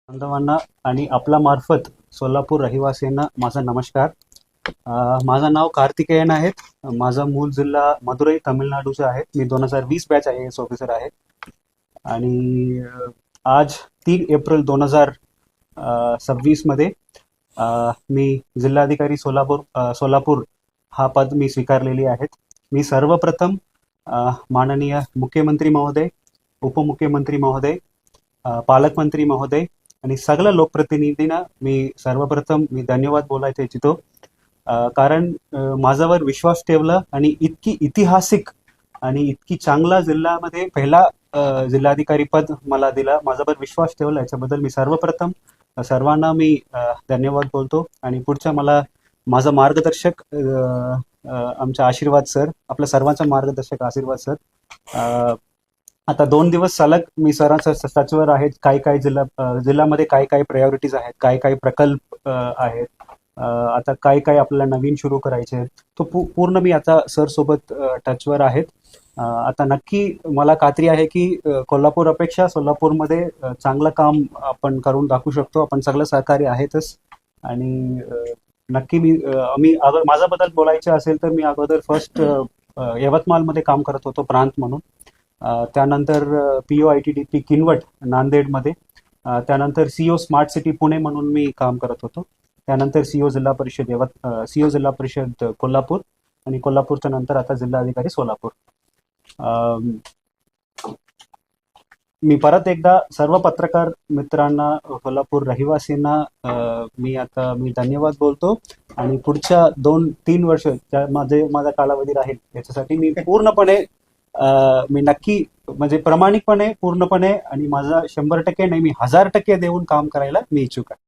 बांधवांना आणि आपला मार्फत सोलापूर रहिवासींना माझा नमस्कार. माझं नाव कार्तिकेयन आहे. माझा मूळ जिल्हा मदुरई तामिळनाडूचा आहे. मी 2020 बॅच IAS ऑफिसर आहे आणि आज 3 एप्रिल 2026 मध्ये मी जिल्हाधिकारी सोलापूर हा पद मी स्वीकारलेली आहेत. मी सर्वप्रथम माननीय मुख्यमंत्री महोदय, उपमुख्यमंत्री महोदय, पालकमंत्री महोदय आणि सगळ्या लोकप्रतिनिधींना सर्वप्रथम मी धन्यवाद बोलायला इच्छितो. कारण माझ्यावर विश्वास ठेवला आणि इतकी ऐतिहासिक आणि इतकी चांगला जिल्ह्यामध्ये पहिला जिल्हाधिकारी पद मला दिला, माझ्यावर विश्वास ठेवला, याच्याबद्दल मी सर्वप्रथम सर्वांना मी धन्यवाद बोलतो. आणि पुढच्या माझा मार्गदर्शक आमचा आशीर्वाद सर, आपल्या सर्वांचा मार्गदर्शक आशीर्वाद सर. आता 2 दिवस सलग मी सरांच्या सचवर आहेत, काय जिल्ह्यामध्ये काय प्रायोरिटीज आहेत, काय प्रकल्प आहेत, आता काय आपल्याला नवीन सुरू करायचे, तो पूर्ण मी आता सर सोबत टचवर आहेत. आता नक्की मला खात्री आहे की कोल्हापूर अपेक्षा सोलापूरमध्ये चांगलं काम आपण करून दाखवू शकतो. आपण सगळं सहकार्य आहेतच. आणि नक्की मी अगर माझ्याबद्दल बोलायचं असेल तर मी अगोदर फर्स्ट यवतमाळमध्ये काम करत होतो प्रांत म्हणून. त्यानंतर POITDP किनवट नांदेडमध्ये, त्यानंतर CO स्मार्ट सिटी पुणे म्हणून मी काम करत होतो. त्यानंतर CO जिल्हा परिषद कोल्हापूर आणि कोल्हापूरच्या नंतर आता जिल्हाधिकारी सोलापूर. मी परत एकदा सर्व पत्रकार मित्रांना, कोल्हापूर रहिवासींना मी धन्यवाद बोलतो. आणि पुढच्या 2-3 वर्ष माझा कालावधी राहील, याच्यासाठी मी पूर्णपणे मी नक्की म्हणजे प्रामाणिकपणे पूर्णपणे आणि माझा 100% नाही, मी 1000% देऊन काम करायला मी इच्छुक आहे.